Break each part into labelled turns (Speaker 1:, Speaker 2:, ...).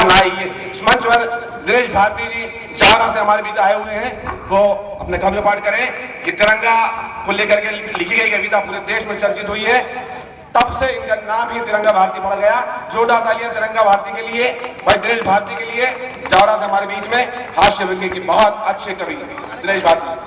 Speaker 1: भावना आई है। इस मंच पर दिनेश भारती जी जावरा से हमारे बीच आए हुए हैं, वो अपने कब्र पाठ करें कि तिरंगा को लेकर के लिखी गई कविता पूरे देश में चर्चित हुई है, तब से इनका नाम ही तिरंगा भारती पड़ गया। जोरदार तालियां तिरंगा भारती के लिए, भाई दिनेश भारती के लिए। जावरा से हमारे बीच में हास्य व्यंग्य की बहुत अच्छे कवि दिनेश भारती।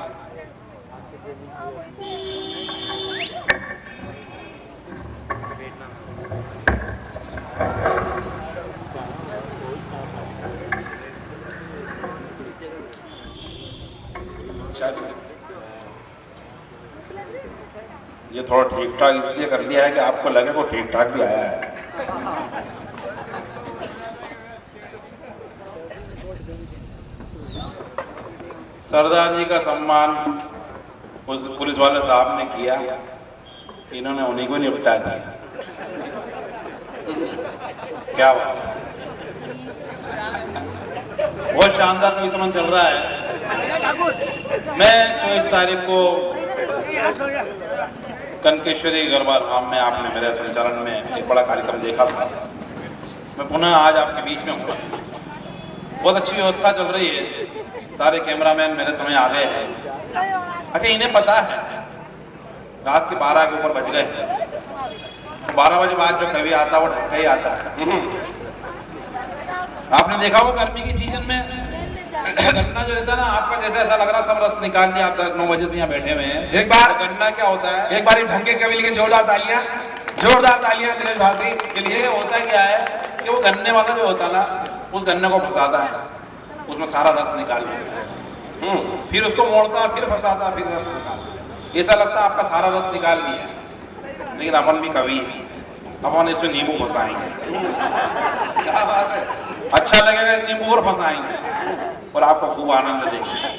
Speaker 2: ये थोड़ा ठीक ठाक इसलिए कर लिया है कि आपको लगे वो ठीक ठाक भी आया है। सरदार जी का सम्मान पुलिस वाले साहब ने किया, इन्होंने उन्हीं को निपटा दिया। क्या बात है, बहुत शानदार कवि सम्मेलन चल रहा है। मैं 24 तारीख को कनकेश्वरी गरबा धाम में आपने मेरे संचालन में एक बड़ा कार्यक्रम देखा था। मैं पुनः आज आपके बीच में हूँ। बहुत अच्छी व्यवस्था चल रही है, सारे कैमरामैन मेरे समय आ गए हैं। अच्छा, इन्हें पता है रात के 12 के ऊपर बज गए, 12 बजे बाद जो कवि आता है वो ढक्का ही आता है। आपने देखा होगा गर्मी की सीजन में गन्ना जो रहता है ना, आपका जैसे ऐसा लग रहा सब रस निकाल लिया। आप 9 बजे से यहाँ बैठे हुए हैं।
Speaker 1: एक बार
Speaker 2: गन्ना क्या होता है,
Speaker 1: एक बार ढंग के कवि के जोरदार तालियां दिनेश भारती के लिए।
Speaker 2: होता क्या है कि वो गन्ने वाला जो होता है ना, उस गन्ने को फंसाता है, उसमें सारा रस निकाल लेता है, फिर उसको मोड़ता है, फिर फंसाता है, फिर रस निकालता है। ऐसा लगता है आपका सारा रस निकाल लिया, लेकिन अपन भी कवि है, अपन इसमें नींबू फंसाएंगे। क्या बात है, अच्छा लगेगा नींबू और फंसाएंगे और आपको खूब आनंद देंगे।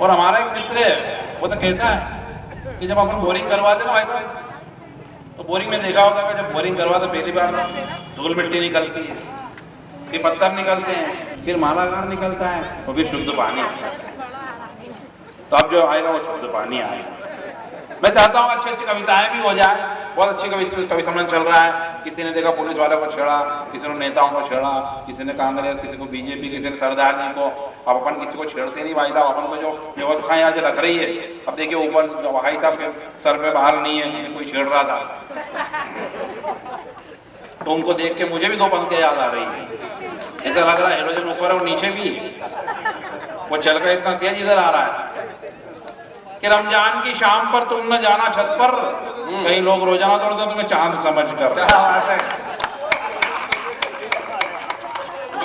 Speaker 2: और हमारा एक मित्र है, वो तो कहता है कि जब अपन बोरिंग करवाते ना भाई साहब, तो बोरिंग में देखा होगा कि जब बोरिंग करवाते पहली बार धूल मिट्टी निकलती है, फिर पत्थर निकलते हैं, फिर मालागार निकलता है, और फिर शुद्ध पानी आता है। तो अब जो आएगा वो शुद्ध पानी आएगा। मैं चाहता हूँ अच्छी अच्छी कविताएं भी हो जाए। बहुत अच्छी कवि सम्मेलन चल रहा है। किसी ने देखा पुलिस वालों को छेड़ा, किसी ने नेताओं को छेड़ा, किसी ने कांग्रेस, किसी को बीजेपी, किसी ने सरदार जी को। अब अपन किसी को छेड़ते नहीं भाई साहब, अपन को जो व्यवस्थाएं आज लग रही है। अब देखिए ऊपर भाई साहब के सर पे बाल नहीं है, कोई छेड़ रहा था, तो उनको देख के मुझे भी 2 पंक्तियां याद आ रही है। ऐसा लग रहा है हेलोजन ऊपर है और नीचे भी, वो चल कर इतना तेज इधर आ रहा है कि रमजान की शाम पर तुम न जाना छत पर, कई लोग रोजाना तोड़ते तुम्हें चांद समझ कर।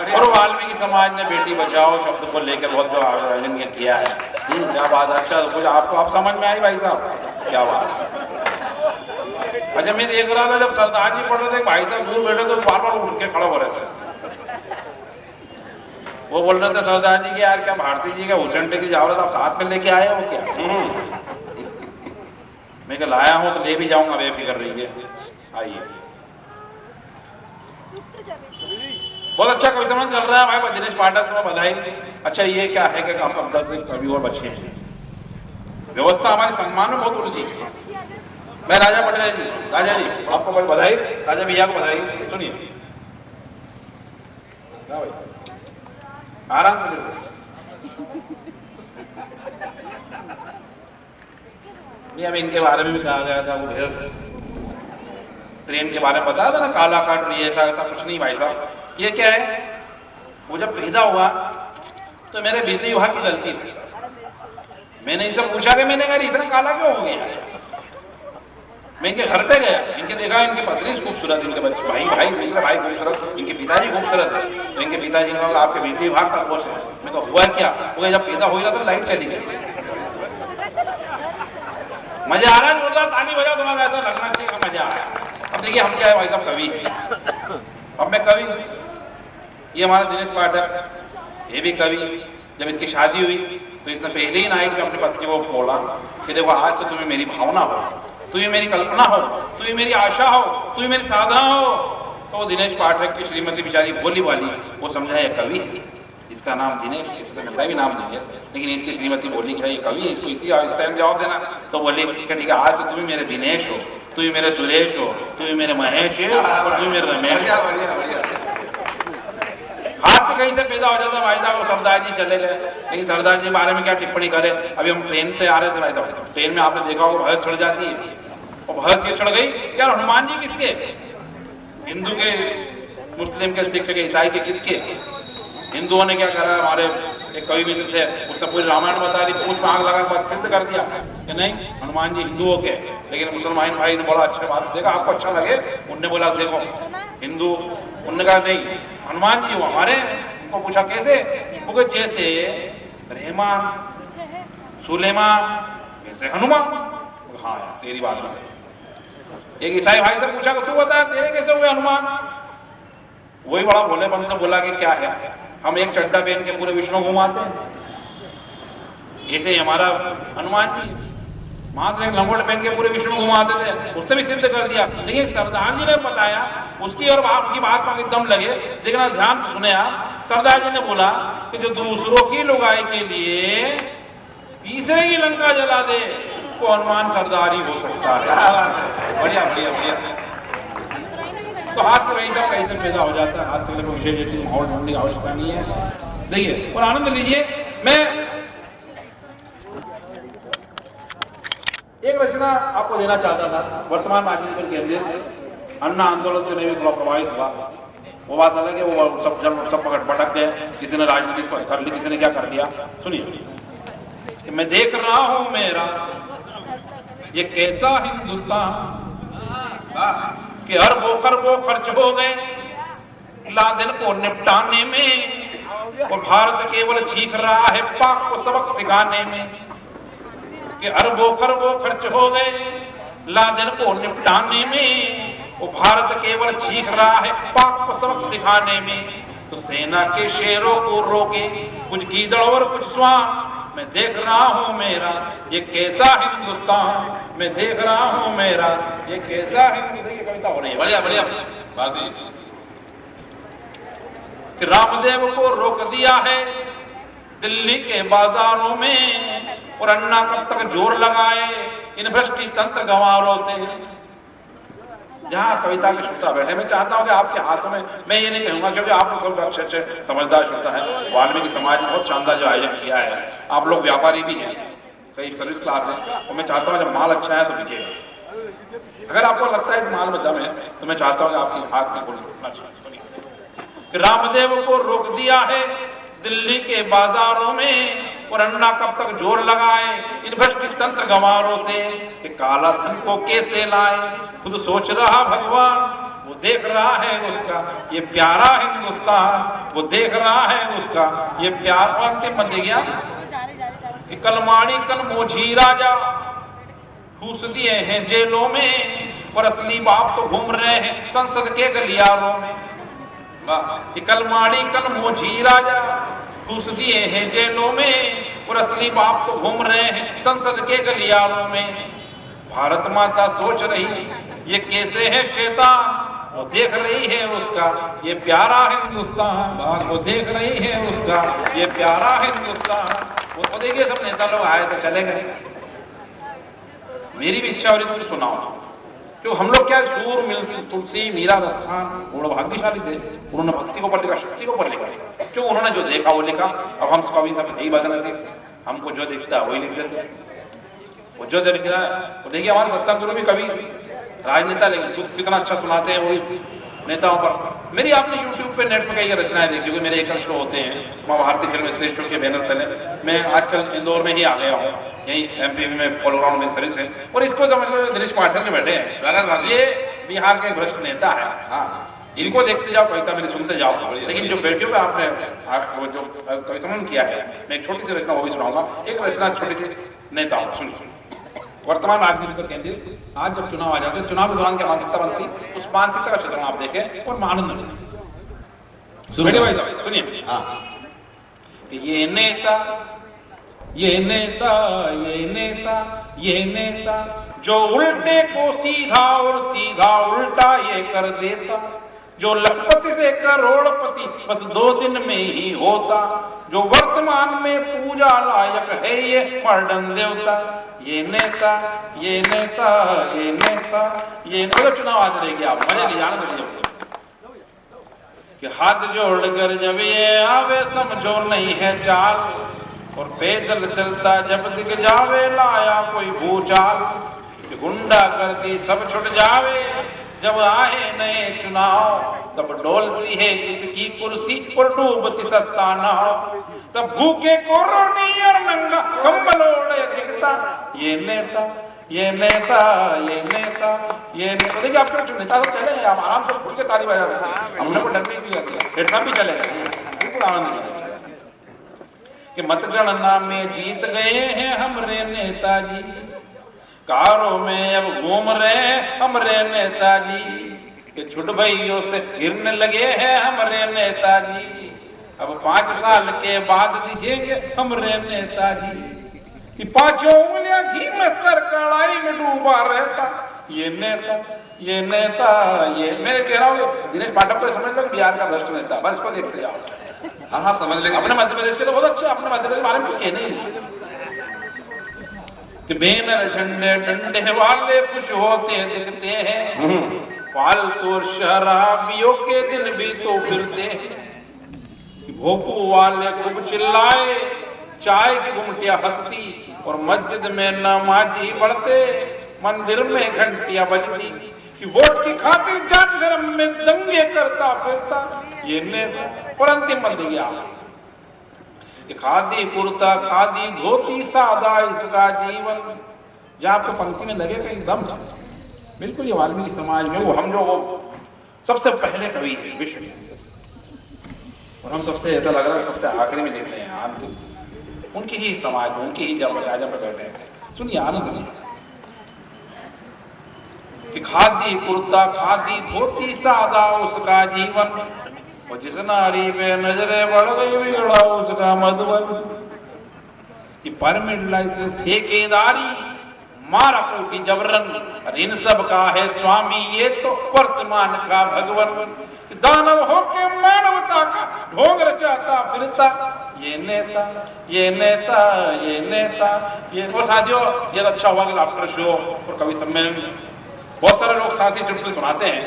Speaker 2: और वाल्मीकि समाज ने बेटी बचाओ शब्द को लेकर बहुत जो आयोजन किया है। क्या बात, अच्छा कुछ आपको आप समझ में आई भाई साहब, क्या बात। अच्छा, मैं देख रहा था जब सरदार जी पढ़ रहे थे, भाई साहब दूर बैठे तो बार बार उठ के खड़ा हो रहे थे। वो बोल रहे थे सरदार जी की यार क्या भारती जी का हुसैन टेकरी जाओ आप साथ में लेके आए हो क्या? मैं क्या लाया हूं तो ले भी जाऊंगा, बेफिक्र रहिए, आइए। बहुत अच्छा कविता मन चल रहा है भाई, दिनेश पाठक को बधाई। अच्छा, ये क्या है कि हम 10 कवि और बच्चे हैं, व्यवस्था हमारे सम्मान में बहुत उलझी है। मैं राजा पटेल जी, राजा जी आपको बहुत बधाई, राजा भैया को बधाई। सुनिए आराम से, अब इनके बारे में भी कहा गया था, वो ट्रेन के बारे में बताया था ना, काला काट नहीं, ऐसा ऐसा कुछ नहीं भाई साहब। ये क्या है, वो जब पैदा हुआ तो मेरे बिजली विभाग की गलती थी। मैंने इनसे पूछा कि मैंने कहा इतना काला क्यों हो गया। मैं इनके घर पे गया, इनके देखा इनके पत्नी खूबसूरत, इनके बच्चे भाई खूबसूरत, इनके पिताजी खूबसूरत है। तो इनके पिताजी ने कहा आपके बिजली विभाग का कोर्स है। मैं तो हुआ क्या, वो जब पैदा हो रहा था लाइट चली गई। मजा आ रहा है, जोरदार ताली बजाओ, तुम्हारा ऐसा लगना चाहिए कि मजा आया। अब देखिए हम क्या है भाई साहब, कवि है। अब मैं कवि, ये हमारा दिनेश पाठक, ये भी कवि। जब इसकी शादी हुई तो इसने पहले ही नाइट में अपनी पत्नी को बोला कि देखो आज से तुम्हें मेरी भावना हो, तुम्हें मेरी कल्पना हो, तुम्हें मेरी आशा हो, तुम्हें मेरी साधना हो। तो दिनेश पाठक की श्रीमती बेचारी भोली वाली, वो समझा ये कवि है, इसका नाम दिनेश, इसका मेरा भी नाम दिनेश, लेकिन इसकी श्रीमती बोली कि ये कवि है, इसको इसी टाइम जवाब देना। तो बोली ठीक है आज से तुम्हें मेरे दिनेश हो, तुम्हें मेरे सुरेश हो, तुम्हें मेरे महेश है और तुम्हें मेरे रमेश। कहीं से पैदा हो जाता भाई साहब, वो सरदार जी चले गए, लेकिन सरदार जी के बारे में क्या टिप्पणी करें। अभी हम ट्रेन से आ रहे थे भाई साहब, ट्रेन में आपने देखा होगा भैंस चढ़ जाती है, और भैंस ये चढ़ गई यार, हनुमान जी किसके, हिंदू के, मुस्लिम के, सिख के, ईसाई के, किसके? हिंदुओं ने क्या करा, हमारे एक कवि मित्र थे, उसने पूरी रामायण बता दी, पूछ में आग लगा के सिद्ध कर दिया कि नहीं हनुमान जी हिंदुओं के। लेकिन मुसलमान भाई ने बोला अच्छा बात, देखा आपको अच्छा लगे, उनने बोला देखो हिंदू, उनने कहा नहीं हनुमान जी वो हमारे। उनको पूछा कैसे, वो जैसे रहमान सुलेमान कैसे हनुमान। हाँ तेरी बात में सही। एक ईसाई भाई से पूछा तू बता तेरे कैसे हुए हनुमान। वही बड़ा भोलेपन से बोला कि क्या है, हम एक चड्डा पहन के पूरे विष्णु घुमाते हैं, ऐसे ही हमारा हनुमान जी मात्र एक लंगोट पहन के पूरे विष्णु घुमाते थे, उसने भी सिद्ध कर दिया। लेकिन सरदार जी ने बताया उसकी और आपकी बात में एकदम लगे, देखना ध्यान से सुने आप। सरदार जी ने बोला कि जो दूसरों की लुगाई के लिए तीसरे की लंका जला दे वो हनुमान सरदार ही हो सकता है। बढ़िया बढ़िया बढ़िया। तो हाथ से वही सब कैसे पैदा हो जाता है, हाथ से कोई विशेष जैसी माहौल ढूंढने की आवश्यकता नहीं है। देखिए और आनंद लीजिए। मैं एक रचना आपको देना चाहता था, वर्तमान राजनीति पर केंद्रित, अन्ना आंदोलन से मैं भी थोड़ा प्रभावित हुआ। वो बात अलग है, वो सब जब सब पकड़ भटक गए, किसी ने राजनीति कर ली, किसी ने क्या कर लिया। सुनिए कि मैं देख रहा हूं मेरा ये कैसा हिंदुस्तान कि अरबों खरबों खर्च हो गए लादेन को निपटाने में, और भारत केवल चीख रहा है पाक को सबक सिखाने में। कि अरबों खरबों खर्च हो गए लादेन को निपटाने में, और भारत केवल चीख रहा है पाक को सबक सिखाने में। तो सेना के शेरों को रोके कुछ गीदड़ और कुछ स्वान, मैं देख रहा हूं मेरा ये कैसा हिंदुस्तान, मैं देख रहा हूं मेरा ये कैसा हिंदुस्तान। ये कविता हो रही है, बढ़िया बढ़िया बात है कि रामदेव को रोक दिया है दिल्ली के बाजारों में, और अन्ना कब तक जोर लगाए इन भ्रष्टी तंत्र गंवारों से। जहां कविता के श्रोता बैठे, मैं चाहता हूं कि आपके हाथों में, मैं ये नहीं कहूंगा क्योंकि आप लोग सब अच्छे अच्छे समझदार श्रोता है, वाल्मीकि समाज ने बहुत शानदार जो आयोजन किया है, आप लोग व्यापारी भी हैं, कई सर्विस क्लास है, और मैं चाहता हूँ जब माल अच्छा है तो बिकेगा। अगर आपको लगता है इस माल में दम है तो मैं चाहता हूँ कि आपकी हाथ में बोलना चाहिए। रामदेव को रोक दिया है दिल्ली के बाजारों में, और अन्ना कब तक जोर लगाए इन भ्रष्ट तंत्र गंवारों से। कि काला धन को कैसे लाए खुद सोच रहा भगवान, वो देख रहा है उसका ये प्यारा हिंदुस्तान, वो देख रहा है उसका ये प्यारा। के बन गया कि कलमाड़ी कल मोझी राजा ठूस दिए हैं जेलों में, और असली बाप तो घूम रहे हैं संसद के गलियारों में। कि कलमाड़ी कल मोझी राजा ठूस दिए हैं जेलों में, और असली बाप तो घूम रहे हैं संसद के गलियारों में। भारत माता सोच रही ये कैसे है शैतान, वो देख रही है उसका ये प्यारा हिंदुस्तान, वो देख रही है उसका ये प्यारा हिंदुस्तान। वो देखिए सब नेता लोग आए तो चले गए। मेरी भी इच्छा हो रही थी सुनाओ, क्यों हम लोग क्या सूर तुलसी मीरा रसखान वो भाग्यशाली थे, उन्होंने भक्ति को पढ़ लिखा, शक्ति को पढ़ लिखा, क्यों उन्होंने जो देखा वो लिखा। अब हम कभी सब यही बात नहीं, हमको जो दिखता है वही लिख देते, वो जो दिख रहा है वो। देखिए हमारे सत्संग भी कभी राजनेता लेकिन कितना अच्छा सुनाते हैं वही नेताओं पर। मेरी आपने YouTube पे नेट पे कई रचनाएं देखी होगी, मेरे एकल शो होते हैं, माँ भारतीय फिल्म स्टेज शो के बैनर तले। मैं आजकल इंदौर में ही आ गया हूँ, यही MP में पोलो ग्राउंड में सर्विस है, और इसको समझ लो दिनेश पाठक के बैठे हैं, ये बिहार के भ्रष्ट नेता है। हाँ इनको देखते जाओ, कविता मेरी सुनते जाओ, लेकिन जो बेटियों पे आपने जो कवि सम्मान किया है, मैं एक छोटी सी रचना वो भी सुनाऊंगा। एक रचना छोटी सी नेता सुनिए। वर्तमान राजनीति पर केंद्रित, आज जब चुनाव आ जाते हैं, चुनाव के दौरान क्या मानसिकता बनती, उस मानसिकता का चित्रण आप देखें और आनंद लें। सुनिए ये नेता ये नेता ये नेता ये नेता जो उल्टे को सीधा और सीधा उल्टा ये कर देता, जो लखपति से करोड़पति बस 2 दिन में ही होता, जो वर्तमान में पूजा लायक है ये मॉडर्न देवता। ये नेता ये नेता ये नेता ये चुनाव आज देखिए आप मजे नहीं जाना। कि हाथ जोड़कर जब ये आवे समझो नहीं है चाल, और पैदल चलता जब दिख जावे लाया कोई भूचाल, कि गुंडा गर्दी सब छुट जावे जब आए नए चुनाव, तब डोलती है किसकी कुर्सी और डूबती सत्ता नाव, तब भूखे को रोनी और नंगा कंबल ओढ़े दिखता ये नेता ये नेता ये नेता ये नेता। देखिए आपके जो नेता सब चले आप आराम से खुल के ताली बजा रहे हैं, हमने को डर नहीं दिया, हेडफोन भी चले बिल्कुल आनंद कि मतगणना में जीत गए हैं हमरे नेताजी, कारों में अब घूम रहे हैं हमरे नेताजी, कि छुट भइयों से गिरने लगे हैं हमरे नेताजी, अब 5 साल के बाद दीजिएंगे हमरे नेताजी, कि 5 उंगलियां घी में सर कढ़ाई में डूबा रहता ये नेता ये नेता ये। मैं कह रहा हूँ दिनेश पाठक को समझ लो बिहार का भ्रष्ट नेता, बस इसको देखते जाओ। हाँ समझ लेंगे। अपने मध्य प्रदेश के तो बहुत अच्छे, अपने मध्य प्रदेश के बारे में कुछ नहीं कि बैनर झंडे डंडे वाले कुछ होते दिखते हैं, फालतू शराबियों के दिन भी तो फिरते हैं, भोपू वाले खूब चिल्लाए चाय की गुमटियां हंसती, और मस्जिद में नमाजी पढ़ते मंदिर में घंटियां बजती, कि वोट की खातिर जान धर्म में दंगे करता फिरता ये नेता। और अंतिम बंद गया कि खादी कुर्ता खादी धोती सादा इसका जीवन, जहां आपको पंक्ति में लगेगा एकदम बिल्कुल ये वाल्मीकि समाज में वो हम जो वो सबसे पहले कवि है विश्व में, और हम सबसे ऐसा लग रहा है सबसे आखिरी में लेते हैं आप उनकी ही समाज में उनकी ही जब राजा पर बैठे हैं। सुनिए आनंद नहीं कि खादी कुर्ता खादी धोती सादा उसका जीवन, और जिस नारी पे नजरे बढ़ गई बिगड़ा उसका मधुबन, कि परमिट लाइसेंस ठेकेदारी मारा कोटी जबरन, और इन सब का है स्वामी ये तो वर्तमान का भगवन, दानव होके मानवता का ढोंग रचाता फिरता ये नेता ये नेता ये नेता ये। और साथियों ये अच्छा हुआ कि लाफ्टर शो और कवि सम्मेलन बहुत सारे लोग साथी चुटकुले सुनाते हैं,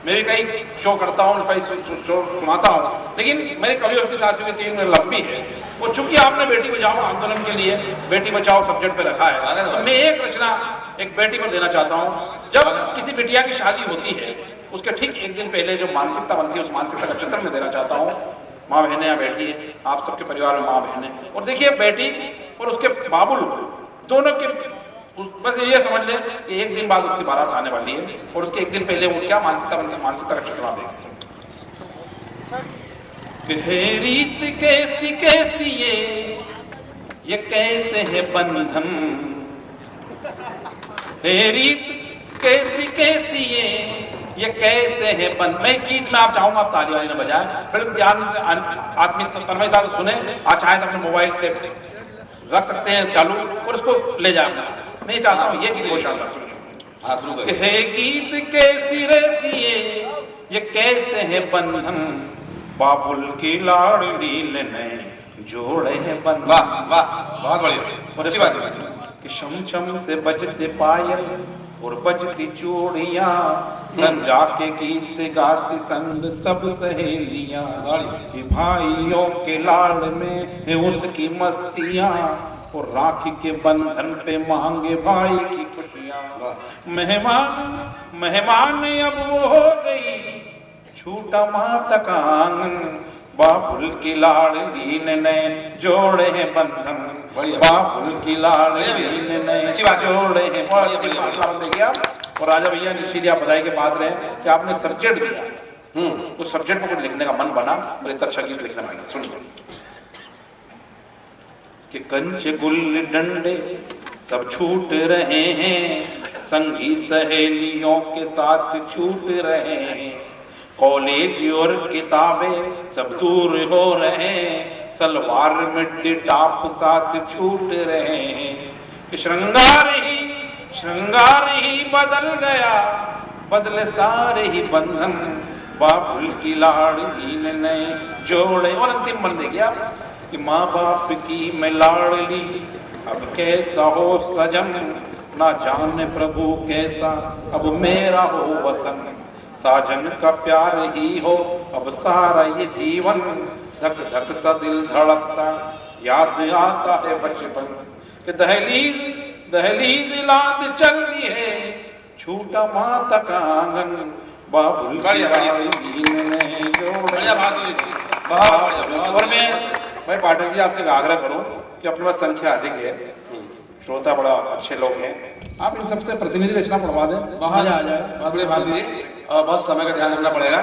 Speaker 2: मैं भी कई शो करता हूँ कई शो सुनाता हूँ, लेकिन मेरे कवियों के साथियों की टीम में लंबी है। वो चूंकि आपने बेटी बचाओ आंदोलन के लिए बेटी बचाओ सब्जेक्ट पे रखा है, तो मैं एक रचना एक बेटी को देना चाहता हूँ। जब किसी बिटिया की शादी होती है उसके ठीक एक दिन पहले जो मानसिकता बनती है उस मानसिकता का चित्रण में देना चाहता हूँ। माँ बहने यहाँ बैठी है, आप सबके परिवार में माँ बहने, और देखिए बेटी और उसके बाबुल दोनों के बस ये समझ लें कि एक दिन बाद उसकी बारात आने वाली है, और उसके एक दिन पहले वो क्या मानसिकता बनती है मानसिकता का चित्रण देखें। रीत कैसी कैसी ये कैसे है बंधन, रीत कैसी कैसी ये कैसे है बंद। मैं इस गीत में आप चाहूंगा आप ताली वाली न बजाए, फिर ध्यान से आत्मिक तन्मयता से सुने, आप चाहे तो अपने मोबाइल से रख सकते हैं चालू और उसको ले जाना। मैं चाहता हूँ ये गीत बहुत शानदार सुनिए। है गीत कैसी रहती ये कैसे है बंधन, बाबुल की लाडली ने जोड़े हैं बंधन। वाह वाह बहुत बढ़िया अच्छी बात कि शम शम से बजते पायल और बजती चूड़ियां, संजा के गीत गाती संग सब सहेलियां, भाइयों के लाड़ में है उसकी मस्तियां, और राखी के बंधन पे मांगे भाई की खुशियां। मेहमान मेहमान अब वो हो गई छूटा माता का आंगन, बाबुल की लाडली ने जोड़े हैं बंधन, बाबुल की लाडली ने जोड़े हैं। और राजा भैया निश्चित आप बधाई के पात्र रहे कि आपने सब्जेक्ट दिया, उस सब्जेक्ट पर कुछ लिखने का मन बना और इतना अच्छा गीत लिखने में सुनिए कि कंचे गुल्ल डंडे सब छूट रहे हैं, संगी सहेलियों के साथ छूट रहे हैं, कॉलेज और किताबें सब दूर हो रहे हैं, सलवार मिट्टी टाप साथ छूट रहे हैं, श्रृंगार ही बदल गया, बदले सारे ही बंधन, बाबुल की लाडली ने जोड़े। और अंतिम बन गया कि माँ बाप की मैं लाडली अब कैसा हो सजन, ना जाने प्रभु कैसा अब मेरा हो वतन, साजन का प्यार ही हो अब सारा ये जीवन, धक धक सा दिल धड़कता याद आता है बचपन कि दहलीज दहलीज लाद चलती है, छूटा माता का आंगन बाबुल
Speaker 1: बढ़िया बढ़िया बात हुई थी, बहुत बढ़िया।
Speaker 2: और मैं पाठक जी आपसे आग्रह करूं कि अपने पास संख्या अधिक है, श्रोता बड़ा अच्छे लोग हैं, आप इन सबसे प्रतिनिधि रचना पढ़वा दें,
Speaker 1: बहुत आ जाए। बहुत बड़े भारती जी, और बहुत समय का ध्यान रखना पड़ेगा।